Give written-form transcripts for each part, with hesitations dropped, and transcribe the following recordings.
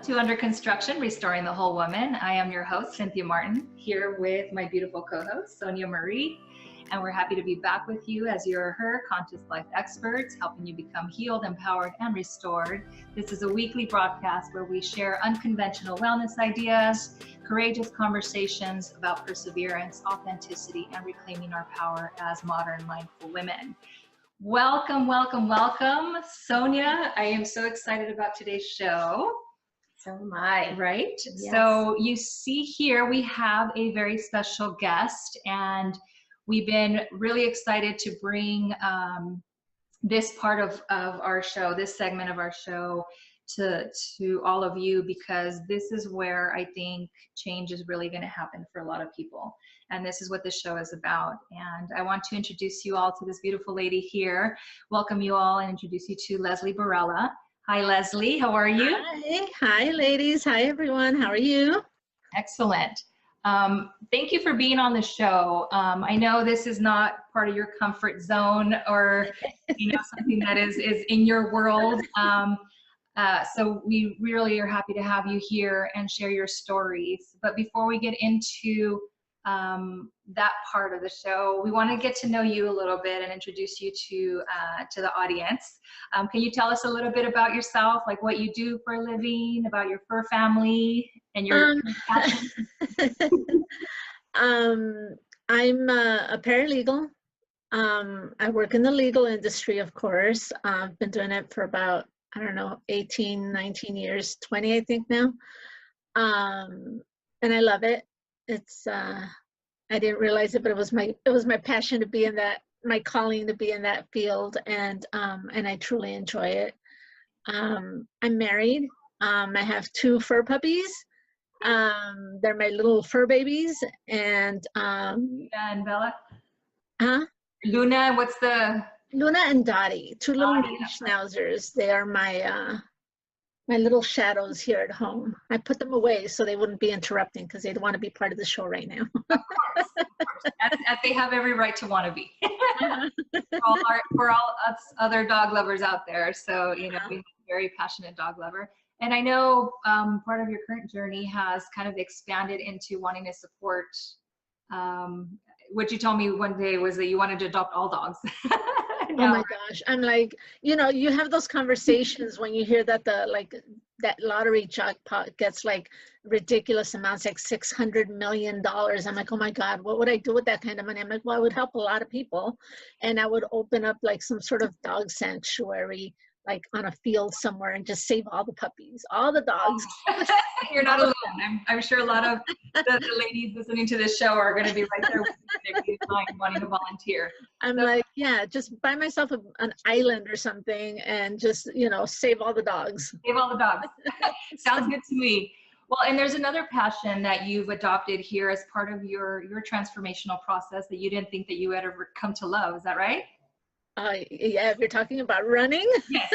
to Under Construction, Restoring the Whole Woman. I am your host, Cynthia Martin, here with my beautiful co-host, Sonia Marie. And we're happy to be back with you as your H.E.R conscious life experts, helping you become healed, empowered, and restored. This is a weekly broadcast where we share unconventional wellness ideas, courageous conversations about perseverance, authenticity, and reclaiming our power as modern mindful women. Welcome, welcome, welcome. Sonia, I am so excited about today's show. So am I. Right? Yes. So you see here, we have a very special guest, and we've been really excited to bring this part of our show, this segment of our show, to all of you, because this is where I think change is really going to happen for a lot of people. And this is what this show is about. And I want to introduce you all to this beautiful lady here. Welcome you all and introduce you to Leslie Barela. Hi, Leslie. How are you? Hi. Hi, ladies. Hi, everyone. How are you? Excellent. Thank you for being on the show. I know this is not part of your comfort zone or something that is in your world. So we really are happy to have you here and share your stories. But before we get into that part of the show, we want to get to know you a little bit and introduce you to the audience. Can you tell us a little bit about yourself, like what you do for a living, about your fur family and your passion? I'm a paralegal. I work in the legal industry, of course. I've been doing it for about, 18, 19 years, 20, I think now. And I love it. It's, I didn't realize it, but it was my passion to be in that, my calling to be in that field. And I truly enjoy it. I'm married. I have 2 fur puppies. They're my little fur babies. And, Luna and Bella? huh? Luna, what's the? Luna and Dottie, 2 little Dottie, mini schnauzers. They are my my little shadows here at home. I put them away so they wouldn't be interrupting because they'd want to be part of the show right now. Of course. They have every right to want to be. for all us other dog lovers out there. So, we're a very passionate dog lover. And I know part of your current journey has kind of expanded into wanting to support. What you told me one day was that you wanted to adopt all dogs. Oh my gosh. I'm like, you have those conversations when you hear that that lottery jackpot gets like ridiculous amounts, like $600 million. I'm like, oh my God, what would I do with that kind of money? I'm like, well, I would help a lot of people. And I would open up like some sort of dog sanctuary, like on a field somewhere, and just save all the puppies, all the dogs. You're not alone. I'm sure a lot of the ladies listening to this show are going to be right there with you, wanting to volunteer. I'm like, yeah, just buy myself an island or something and just, save all the dogs. Save all the dogs. Sounds good to me. Well, and there's another passion that you've adopted here as part of your transformational process that you didn't think that you would ever come to love. Is that right? Yeah, if you're talking about running. Yes.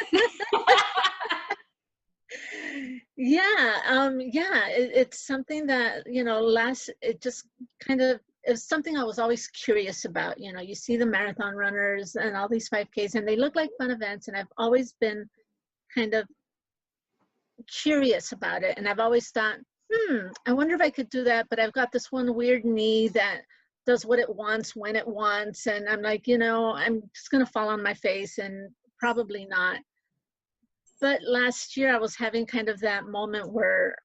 It's something that, it just kind of is something I was always curious about. You see the marathon runners and all these 5Ks, and they look like fun events, and I've always been kind of curious about it. And I've always thought, I wonder if I could do that, but I've got this one weird knee that does what it wants, when it wants. And I'm like, I'm just going to fall on my face, and probably not. But last year I was having kind of that moment where,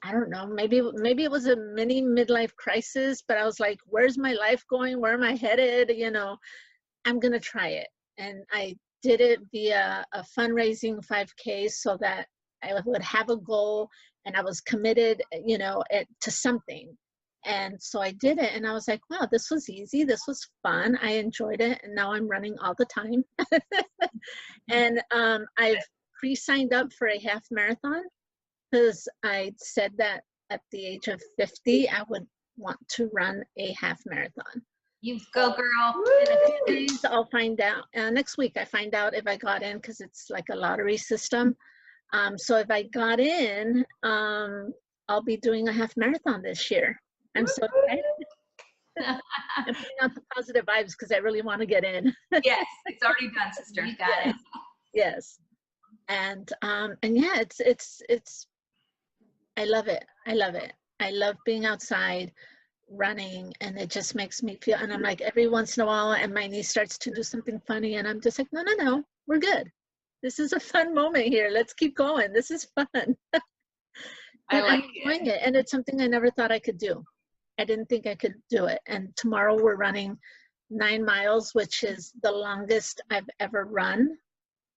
I don't know, maybe it was a mini midlife crisis, but I was like, where's my life going? Where am I headed? I'm going to try it. And I did it via a fundraising 5K so that I would have a goal, and I was committed, to something. And so I did it, and I was like, wow, this was easy. This was fun. I enjoyed it. And now I'm running all the time. And I've pre-signed up for a half marathon because I said that at the age of 50, I would want to run a half marathon. You go, girl. In a few days, I'll find out. Next week, I find out if I got in, because it's like a lottery system. So if I got in, I'll be doing a half marathon this year. I'm so excited. I'm putting out the positive vibes because I really want to get in. Yes, it's already done, sister. You got it. Yes. And yeah, it's I love it. I love it. I love being outside running, and it just makes me feel, and I'm like, every once in a while, and my niece starts to do something funny, and I'm just like, no, no, no, we're good. This is a fun moment here. Let's keep going. This is fun. And I'm enjoying it. And it's something I never thought I could do. I didn't think I could do it. And tomorrow we're running 9 miles, which is the longest I've ever run.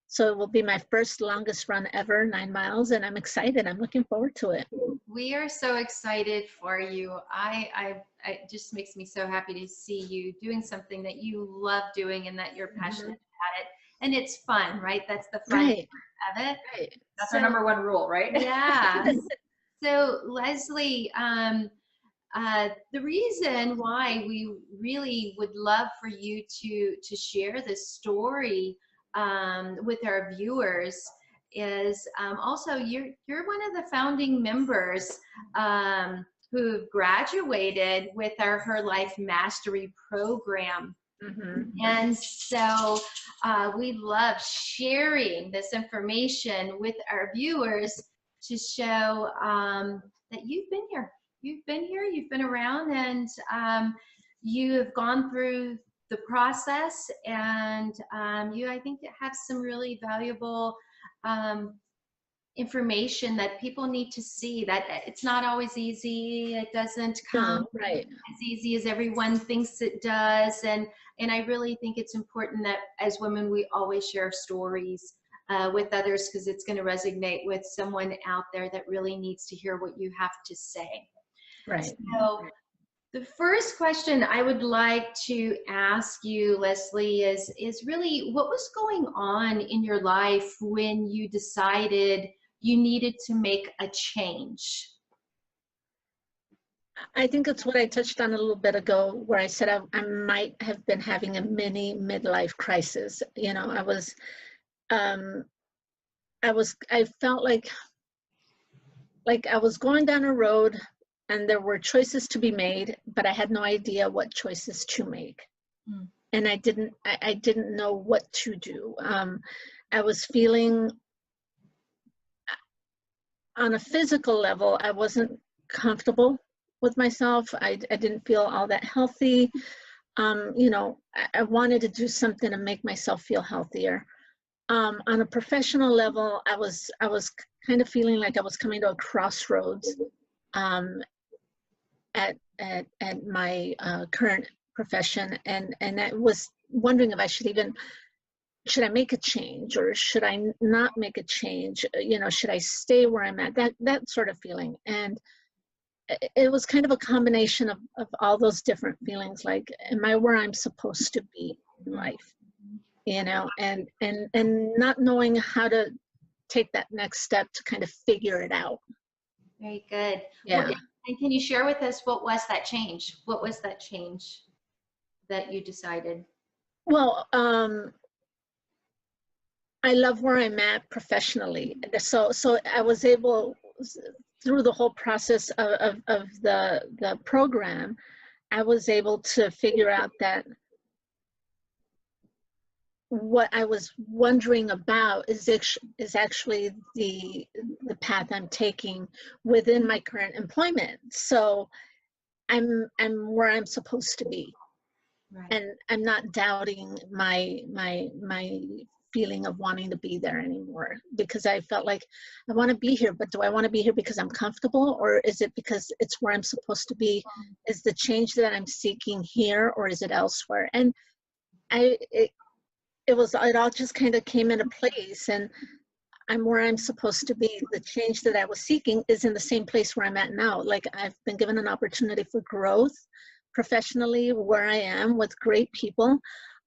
So it will be my first longest run ever, 9 miles, and I'm excited. I'm looking forward to it. We are so excited for you. It just makes me so happy to see you doing something that you love doing and that you're passionate about it. And it's fun, right? That's the fun Right. of it. Right. That's our number one rule, right? Yeah. So Leslie, the reason why we really would love for you to share this story with our viewers is also you're one of the founding members who graduated with our Her Life Mastery program. And so we love sharing this information with our viewers to show that you've been here. You've been here, you've been around, and you have gone through the process, and you, I think, have some really valuable information that people need to see, that it's not always easy. It doesn't come as easy as everyone thinks it does. And I really think it's important that as women, we always share stories with others, because it's going to resonate with someone out there that really needs to hear what you have to say. Right. So the first question I would like to ask you, Leslie, is really what was going on in your life when you decided you needed to make a change? I think it's what I touched on a little bit ago, where I said I might have been having a mini midlife crisis. You know, I felt like I was going down a road and there were choices to be made, but I had no idea what choices to make. And I didn't know what to do. I was feeling, on a physical level, I wasn't comfortable with myself. I didn't feel all that healthy. You know, I wanted to do something to make myself feel healthier. On a professional level, I was kind of feeling like I was coming to a crossroads at my current profession, and I was wondering if I should I make a change, or should I not make a change? You know, should I stay where I'm at? That sort of feeling. And it was kind of a combination of all those different feelings, like, am I where I'm supposed to be in life? You know, and not knowing how to take that next step to kind of figure it out. Very good. Yeah. And can you share with us, what was that change? What was that change that you decided? Well, I love where I'm at professionally. So I was able, through the whole process of the program, I was able to figure out that what I was wondering about is actually the path I'm taking within my current employment. So I'm where I'm supposed to be. Right. And I'm not doubting my feeling of wanting to be there anymore, because I felt like I want to be here, but do I want to be here because I'm comfortable, or is it because it's where I'm supposed to be? Is the change that I'm seeking here, or is it elsewhere? And it all just kind of came into place, and I'm where I'm supposed to be. The change that I was seeking is in the same place where I'm at now. Like, I've been given an opportunity for growth professionally where I am with great people,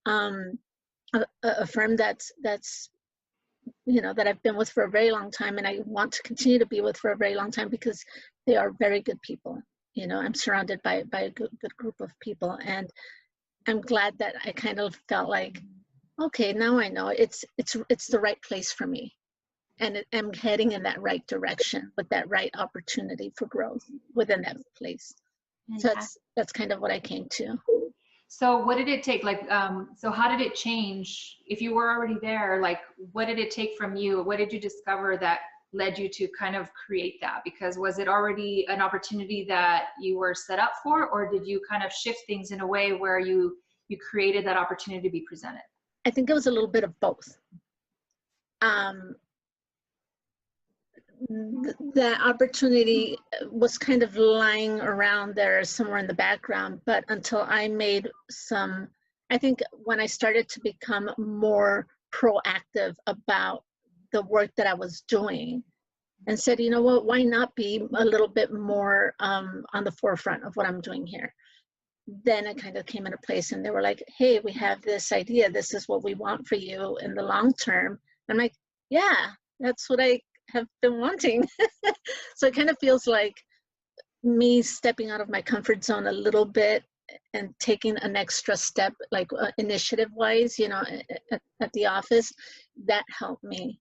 a firm that's you know, that I've been with for a very long time, and I want to continue to be with for a very long time, because they are very good people. You know, I'm surrounded by a good group of people, and I'm glad that I kind of felt like, okay, now I know it's the right place for me, and I'm heading in that right direction with that right opportunity for growth within that place. So that's kind of what I came to. So what did it take? Like, so how did it change? If you were already there, like, what did it take from you? What did you discover that led you to kind of create that? Because was it already an opportunity that you were set up for, or did you kind of shift things in a way where you created that opportunity to be presented? I think it was a little bit of both. The opportunity was kind of lying around there somewhere in the background, but until I made some, I think when I started to become more proactive about the work that I was doing and said, you know what, why not be a little bit more on the forefront of what I'm doing here? Then it kind of came into place, and they were like, hey, we have this idea. This is what we want for you in the long term. I'm like, yeah, that's what I have been wanting. So it kind of feels like me stepping out of my comfort zone a little bit and taking an extra step, like initiative wise, you know, at the office. That helped me,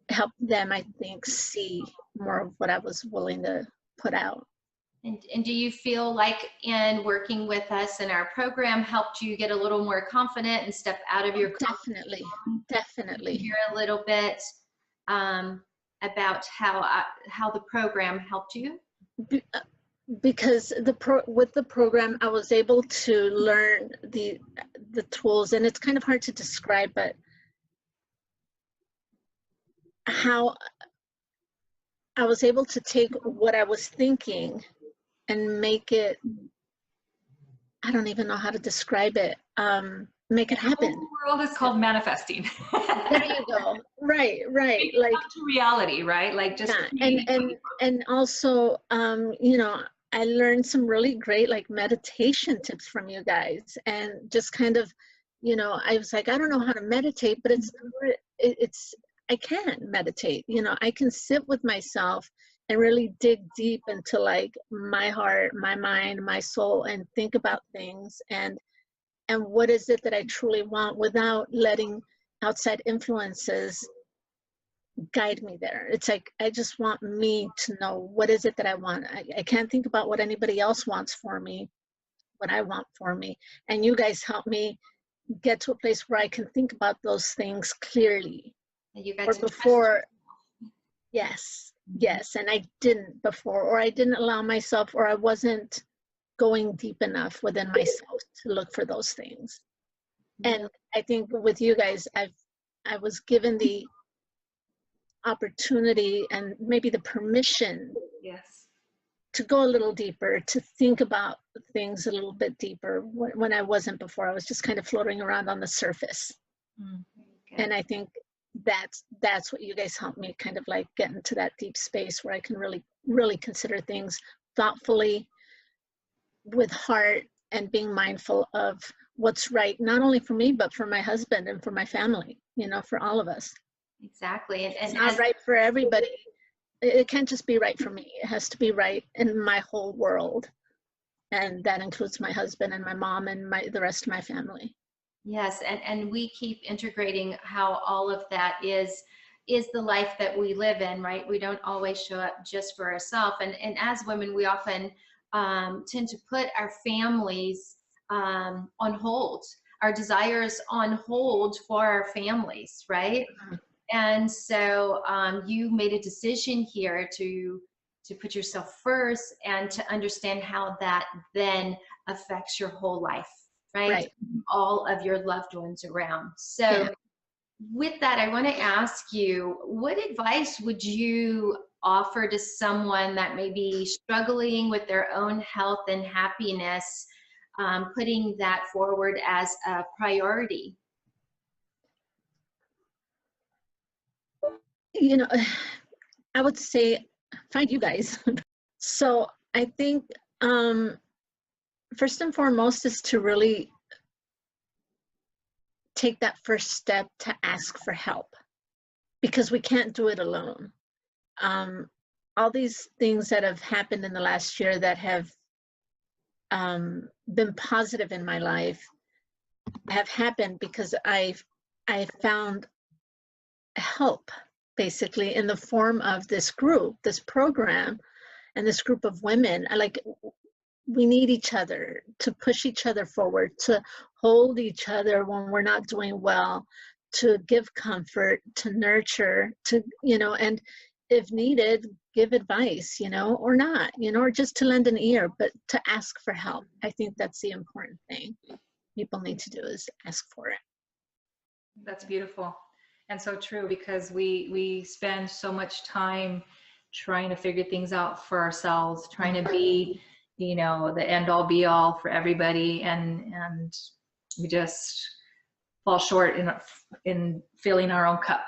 help them, I think, see more of what I was willing to put out. And do you feel like in working with us in our program helped you get a little more confident and step out of your Definitely, definitely. Hear a little bit about how the program helped you? Because with the program, I was able to learn the tools, and it's kind of hard to describe, but how I was able to take what I was thinking and make it, I don't even know how to describe it, make it happen. The world is called manifesting. There you go. Right. Like to reality, right? Like just and also, you know, I learned some really great like meditation tips from you guys, and just kind of, you know, I was like, I don't know how to meditate, but I can meditate. You know, I can sit with myself and really dig deep into like my heart, my mind, my soul, and think about things and what is it that I truly want without letting outside influences guide me there. It's like, I just want me to know what is it that I want. I can't think about what anybody else wants for me, what I want for me. And you guys help me get to a place where I can think about those things clearly. You got or to before, yes, and I didn't before, or I didn't allow myself, or I wasn't going deep enough within myself to look for those things. And I think with you guys, I was given the opportunity and maybe the permission, yes, to go a little deeper, to think about things a little bit deeper when I wasn't before. I was just kind of floating around on the surface. And I think that's what you guys helped me kind of like get into that deep space where I can really consider things thoughtfully, with heart, and being mindful of what's right, not only for me, but for my husband and for my family, you know, for all of us. Exactly. And it's not right for everybody. It can't just be right for me. It has to be right in my whole world. And that includes my husband and my mom and the rest of my family. Yes, and we keep integrating how all of that is the life that we live in, right? We don't always show up just for ourselves. And as women, we often tend to put our families on hold, our desires on hold for our families, right? And so you made a decision here to put yourself first and to understand how that then affects your whole life, right? All of your loved ones around. So with that, I want to ask you, what advice would you offer to someone that may be struggling with their own health and happiness, putting that forward as a priority? You know, I would say find you guys. So I think first and foremost is to really take that first step to ask for help, because we can't do it alone. All these things that have happened in the last year that have been positive in my life have happened because I found help, basically, in the form of this group, this program, and this group of women. We need each other to push each other forward, to hold each other when we're not doing well, to give comfort, to nurture, to, you know, and if needed, give advice, you know, or not, you know, or just to lend an ear, but to ask for help. I think that's the important thing people need to do, is ask for it. That's beautiful and so true, because we spend so much time trying to figure things out for ourselves, trying to be, you know, the end all be all for everybody, and we just fall short in filling our own cup,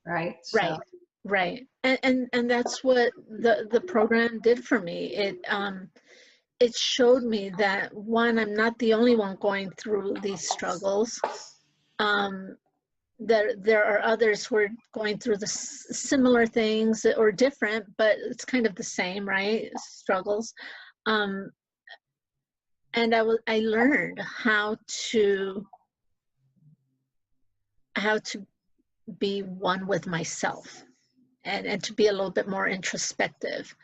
right? Right. So. Right. And that's what the program did for me. It showed me that, one, I'm not the only one going through these struggles. There are others who are going through the similar things, or different, but it's kind of the same, right? Struggles. And I learned how to be one with myself, and to be a little bit more introspective.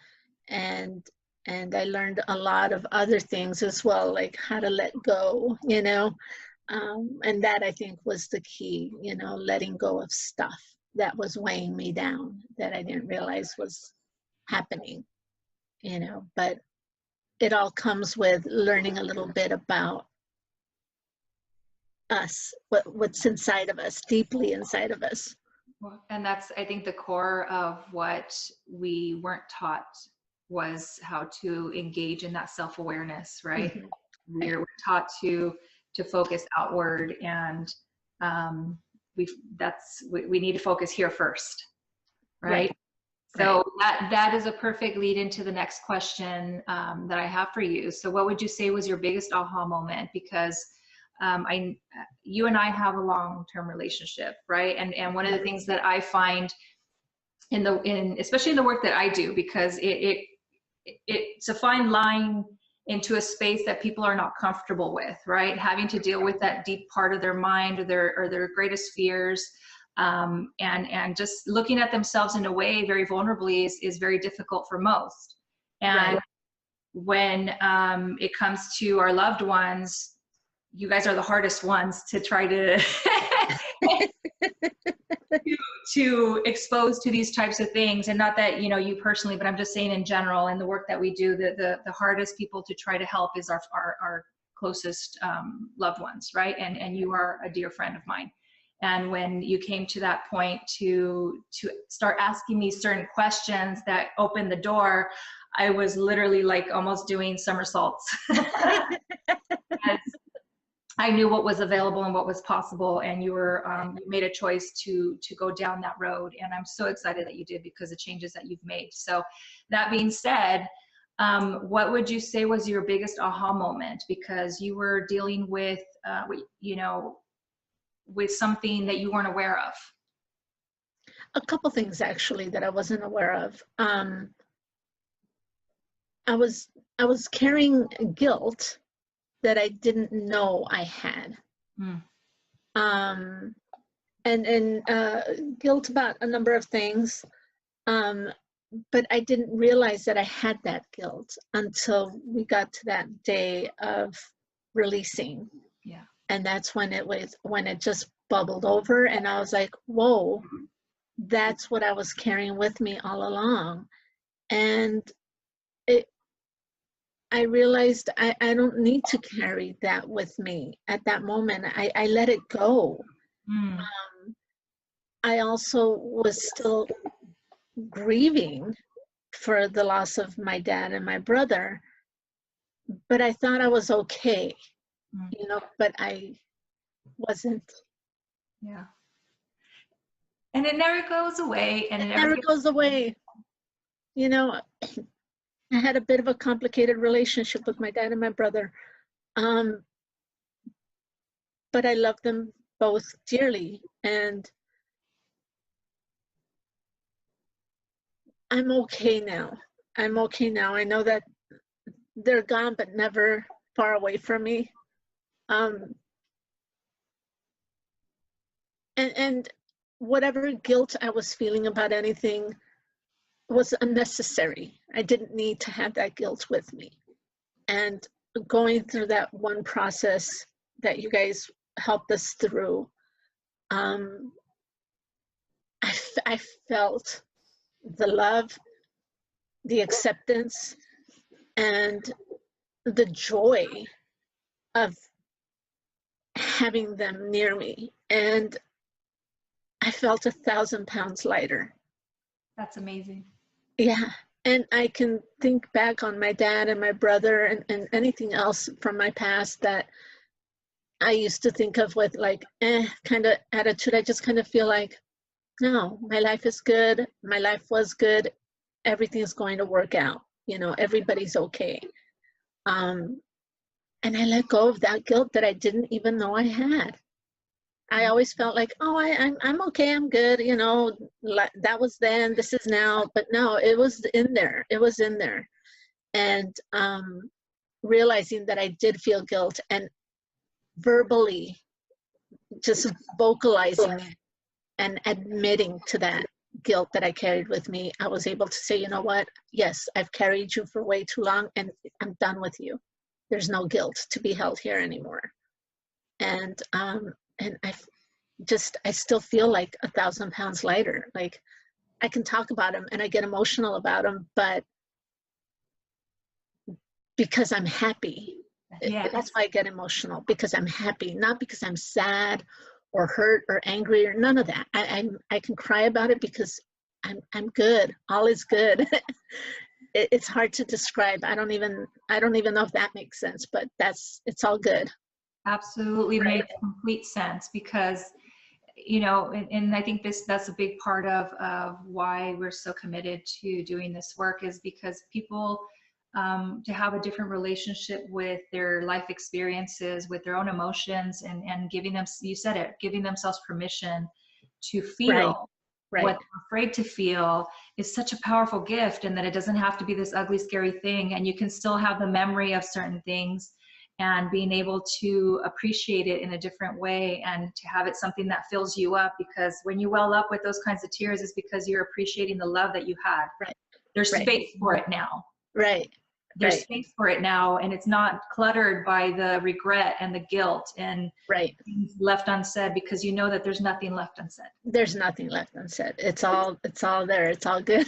And I learned a lot of other things as well, like how to let go, you know. And that, I think, was the key, you know, letting go of stuff that was weighing me down, that I didn't realize was happening, you know. But it all comes with learning a little bit about us, what's inside of us, deeply inside of us. And that's, I think, the core of what we weren't taught, was how to engage in that self-awareness, right? Mm-hmm. We're taught to focus outward, and we need to focus here first, right? So that is a perfect lead into the next question that I have for you. So what would you say was your biggest aha moment? Because you and I have a long-term relationship, right? And one of the things that I find especially in the work that I do, because it's a fine line into a space that people are not comfortable with, right? Having to deal with that deep part of their mind, or their greatest fears, and just looking at themselves in a way very vulnerably is very difficult for most. And when it comes to our loved ones, you guys are the hardest ones to try to to expose to these types of things. And not that, you know, you personally, but I'm just saying in general, in the work that we do, the hardest people to try to help is our closest loved ones, right? And you are a dear friend of mine. And when you came to that point to start asking me certain questions that opened the door, I was literally like almost doing somersaults. I knew what was available and what was possible, and you made a choice to go down that road, and I'm so excited that you did, because the changes that you've made. So that being said, what would you say was your biggest aha moment? Because you were dealing with, you know, with something that you weren't aware of. A couple things, actually, that I wasn't aware of. I was carrying guilt that I didn't know I had. And guilt about a number of things. But I didn't realize that I had that guilt until we got to that day of releasing. Yeah. And that's when it just bubbled over, and I was like, whoa, that's what I was carrying with me all along. And I realized I don't need to carry that with me at that moment. I let it go. I also was still grieving for the loss of my dad and my brother, but I thought I was okay, you know, but I wasn't. Yeah. And it never goes away. And it never goes away. You know, I had a bit of a complicated relationship with my dad and my brother. But I love them both dearly, and I'm okay now. I'm okay now. I know that they're gone, but never far away from me. And whatever guilt I was feeling about anything was unnecessary. I didn't need to have that guilt with me. And going through that one process that you guys helped us through, I felt the love, the acceptance, and the joy of having them near me. And I felt 1,000 pounds lighter. That's amazing. Yeah. And I can think back on my dad and my brother and anything else from my past that I used to think of with like, kind of attitude. I just kind of feel like, no, my life is good. My life was good. Everything's going to work out. You know, everybody's okay. And I let go of that guilt that I didn't even know I had. I always felt like, oh, I'm okay, I'm good, you know, that was then, this is now. But no, it was in there. It was in there. And realizing that I did feel guilt and verbally just vocalizing it and admitting to that guilt that I carried with me, I was able to say, you know what? Yes, I've carried you for way too long and I'm done with you. There's no guilt to be held here anymore. And I still feel like 1,000 pounds lighter. Like I can talk about them and I get emotional about them, but because I'm happy, that's why I get emotional, because I'm happy, not because I'm sad or hurt or angry or none of that. I can cry about it because I'm good. All is good. It's hard to describe. I don't even know if that makes sense, but it's all good. Absolutely makes complete sense, because you know, and I think that's a big part of why we're so committed to doing this work, is because people to have a different relationship with their life experiences, with their own emotions, and giving them, you said it, giving themselves permission to feel what they're afraid to feel is such a powerful gift, and that it doesn't have to be this ugly, scary thing, and you can still have the memory of certain things and being able to appreciate it in a different way, and to have it something that fills you up, because when you well up with those kinds of tears, it's because you're appreciating the love that you had. There's space for it now. There's space for it now, and it's not cluttered by the regret and the guilt and things left unsaid, because you know that there's nothing left unsaid. There's nothing left unsaid. It's all there. It's all good.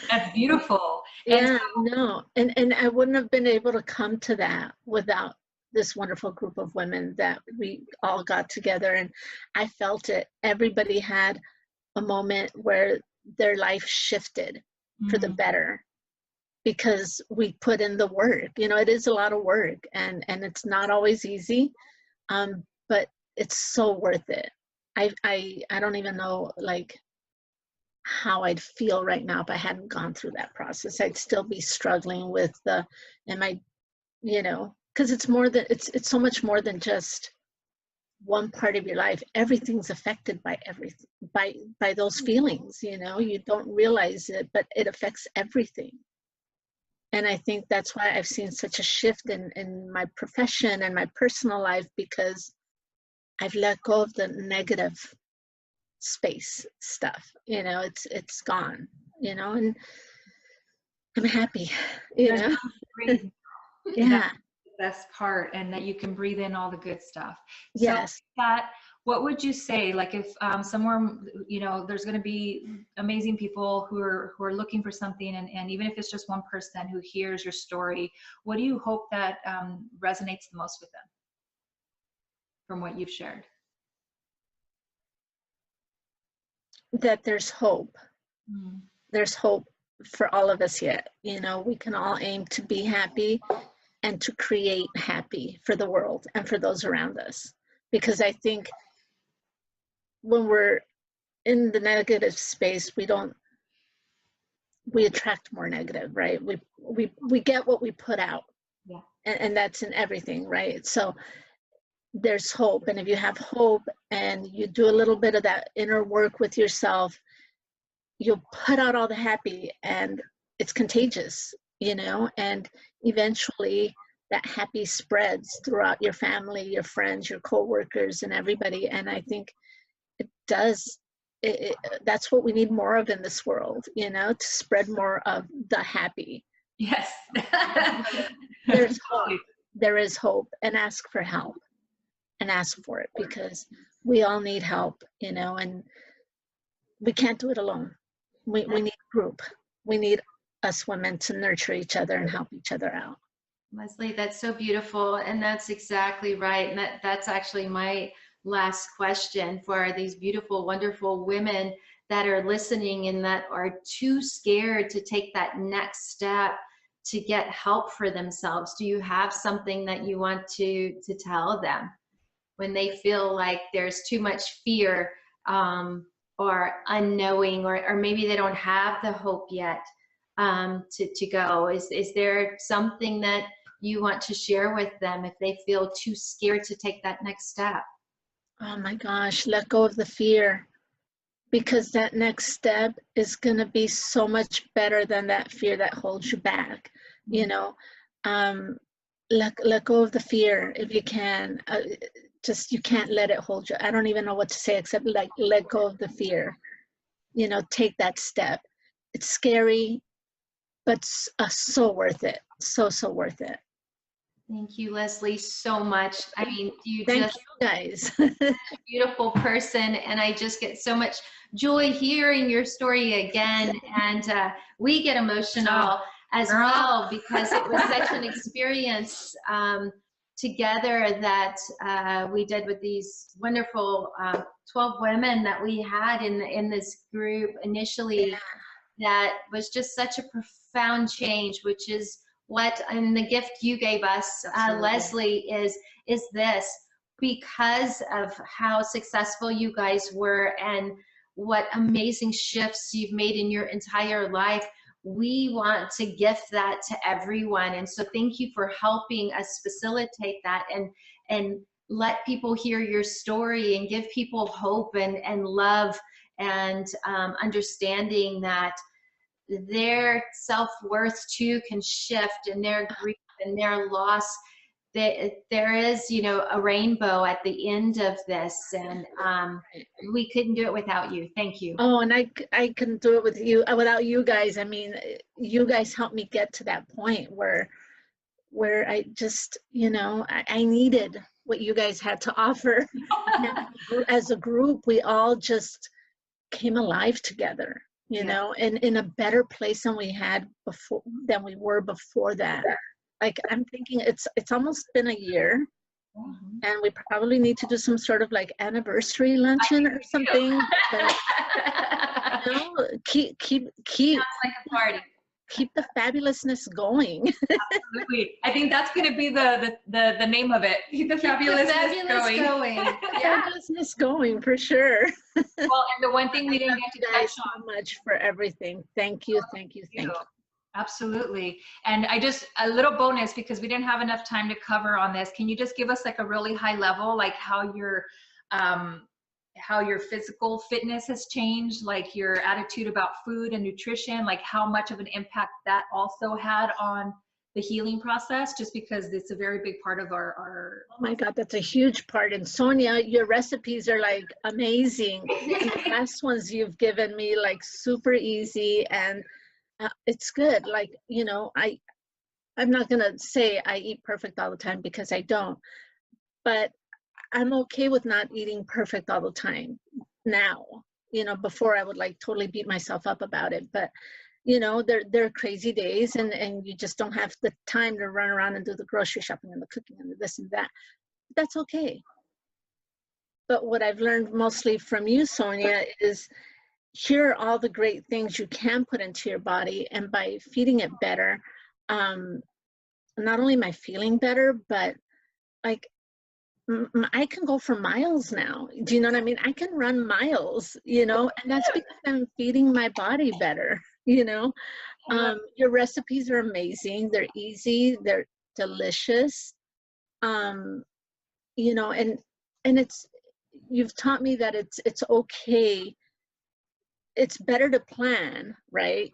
That's beautiful. Yeah, no. And I wouldn't have been able to come to that without this wonderful group of women that we all got together, and I felt it. Everybody had a moment where their life shifted for the better, because we put in the work. You know, it is a lot of work, and it's not always easy, but it's so worth it. I don't even know like how I'd feel right now if I hadn't gone through that process. I'd still be struggling with you know, because it's more than, it's so much more than just one part of your life. Everything's affected by everything, by those feelings, you know. You don't realize it, but it affects everything. And I think that's why I've seen such a shift in my profession and my personal life, because I've let go of the negative space stuff. You know, it's gone, you know, and I'm happy, you know. Yeah. The best part, and that you can breathe in all the good stuff. Yes. So what would you say, like if somewhere, you know, there's going to be amazing people who are looking for something, and even if it's just one person who hears your story, what do you hope that resonates the most with them from what you've shared? That there's hope. There's hope for all of us yet. You know, we can all aim to be happy and to create happy for the world and for those around us. Because I think when we're in the negative space, we attract more negative, right? We get what we put out. Yeah. And that's in everything, right? So there's hope. And if you have hope and you do a little bit of that inner work with yourself, you'll put out all the happy, and it's contagious, you know, and eventually that happy spreads throughout your family, your friends, your co-workers, and everybody. And I think it does, that's what we need more of in this world, you know, to spread more of the happy. Yes. There's hope. There is hope, and ask for help, and ask for it, because we all need help, you know, and we can't do it alone. We need a group. We need us women to nurture each other and help each other out. Leslie, that's so beautiful. And that's exactly right. And that's actually my last question for these beautiful, wonderful women that are listening and that are too scared to take that next step to get help for themselves. Do you have something that you want to tell them when they feel like there's too much fear or unknowing, or maybe they don't have the hope yet to go? Is there something that you want to share with them if they feel too scared to take that next step? Oh my gosh, let go of the fear, because that next step is going to be so much better than that fear that holds you back. You know, let go of the fear if you can. Just, you can't let it hold you. I don't even know what to say except like let go of the fear. You know, take that step. It's scary, but so worth it. So worth it. Thank you, Leslie, so much. I mean, Thank you guys. a beautiful person, and I just get so much joy hearing your story again, and we get emotional as well, because it was such an experience together that we did with these wonderful 12 women that we had in this group initially. Yeah. That was just such a profound change, which is what, and the gift you gave us, Leslie, is this. Because of how successful you guys were and what amazing shifts you've made in your entire life, we want to gift that to everyone. And so thank you for helping us facilitate that and let people hear your story and give people hope and love and understanding that their self-worth too can shift, and their grief and their loss, there is, you know, a rainbow at the end of this, and we couldn't do it without you. Thank you. Oh, and I couldn't do it with you, without you guys. I mean, you guys helped me get to that point where I just, you know, I needed what you guys had to offer. As a group, we all just came alive together, you know, and in a better place than we were before that. Like, I'm thinking it's almost been a year, and we probably need to do some sort of like anniversary luncheon or something. But, you know, keep Sounds like a party. Keep the fabulousness going. Absolutely. I think that's going to be the name of it. Keep the fabulousness going. Yeah. Fabulousness going, for sure. Well, and the one thing we didn't get to touch on. So much for everything. Thank you. Absolutely. And a little bonus, because we didn't have enough time to cover on this. Can you just give us like a really high level, like how your physical fitness has changed, like your attitude about food and nutrition, like how much of an impact that also had on the healing process, just because it's a very big part of our Oh my God, that's a huge part. And Sonia, your recipes are like amazing. And the last ones you've given me, like super easy, and it's good. Like, you know, I'm not gonna say I eat perfect all the time, because I don't, but I'm okay with not eating perfect all the time now. You know, before I would like totally beat myself up about it, but you know, there are crazy days, and you just don't have the time to run around and do the grocery shopping and the cooking and the this and that. That's okay. But what I've learned mostly from you, Sonia, is here are all the great things you can put into your body, and by feeding it better, not only am I feeling better, but like I can go for miles now. Do you know what I mean? I can run miles, you know, and that's because I'm feeding my body better, you know. Your recipes are amazing. They're easy. They're delicious. You know, and you've taught me that it's okay. It's better to plan, right,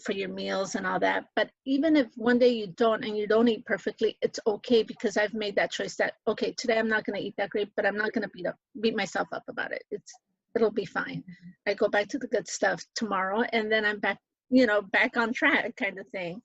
for your meals and all that. But even if one day you don't eat perfectly, it's okay, because I've made that choice that, okay, today I'm not going to eat that great, but I'm not going to beat myself up about it. It'll be fine. I go back to the good stuff tomorrow, and then I'm back, you know, back on track, kind of thing.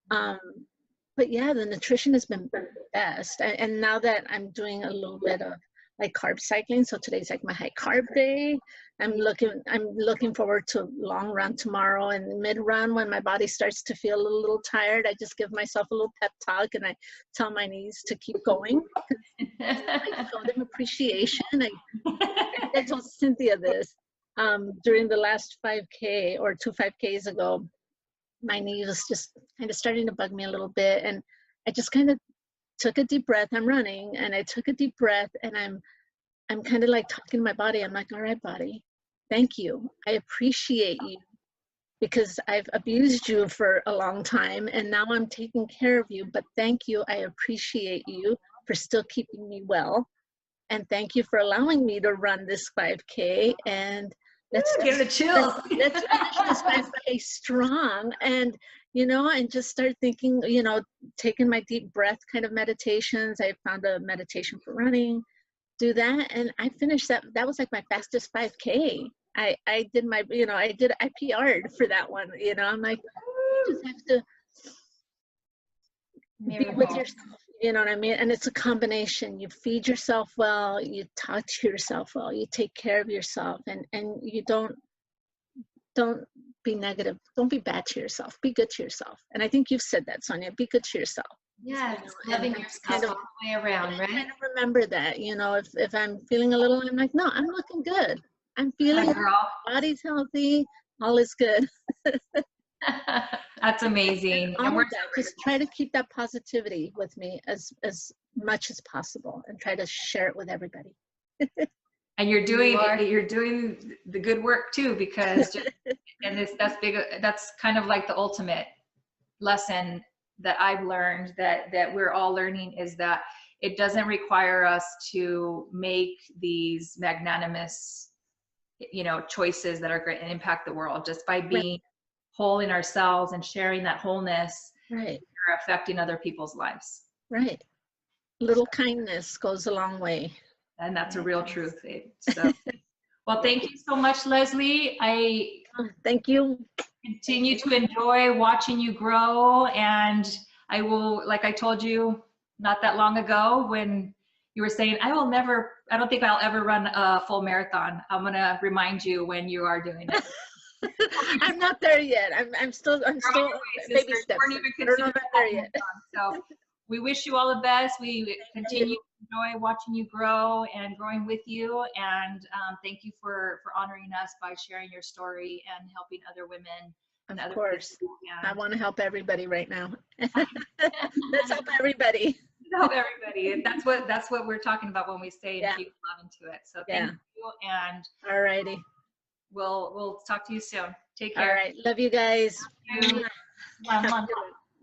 But yeah, the nutrition has been the best. And now that I'm doing a little bit of like carb cycling. So today's like my high carb day. I'm looking forward to long run tomorrow, and mid run when my body starts to feel a little tired, I just give myself a little pep talk and I tell my knees to keep going. I show them appreciation. I told Cynthia this during the last 5K or 2 5Ks ago. My knee was just kind of starting to bug me a little bit, and I just kind of took a deep breath. I'm running, and I took a deep breath, and I'm kind of like talking to my body. I'm like, all right, body, thank you. I appreciate you because I've abused you for a long time, and now I'm taking care of you. But thank you. I appreciate you for still keeping me well, and thank you for allowing me to run this 5K. And let's give the chills. Let's finish this 5K strong. And and just start thinking, taking my deep breath kind of meditations. I found a meditation for running. Do that, and I finished that. That was like my fastest 5K. I did my, I H.E.R'd for that one. I'm like, you just have to be with yourself. You know what I mean? And it's a combination. You feed yourself well, you talk to yourself well, you take care of yourself, and you don't be negative. Don't be bad to yourself. Be good to yourself. And I think you've said that, Sonia. Be good to yourself. Yes, loving yourself all the way around, right? Kind of remember that, if I'm feeling a little, I'm like, no, I'm looking good. I'm feeling good. Body's healthy. All is good. That's amazing. And we're just try to keep that positivity with me as much as possible, and try to share it with everybody. And you're doing the good work too, because that's kind of like the ultimate lesson that I've learned, that we're all learning, is that it doesn't require us to make these magnanimous, choices that are going to impact the world. Just by being whole in ourselves and sharing that wholeness, right, we're affecting other people's lives. Right. Little kindness goes a long way. And that's a real truth. So, well, thank you so much, Leslie. Thank you. Continue to enjoy watching you grow, and I will, like I told you not that long ago when you were saying, I don't think I'll ever run a full marathon. I'm gonna remind you when you are doing it. I'm not there yet. I'm still baby steps. I don't know if I'm there yet. So we wish you all the best. We continue to enjoy watching you grow and growing with you. And thank you for honoring us by sharing your story and helping other women. Of course. I want to help everybody right now. Let's help everybody. Help everybody. That's what we're talking about when we say infuse love into it. So thank you. And all righty. We'll talk to you soon. Take care. All right. Love you guys. Thank you.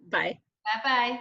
Bye. Bye-bye.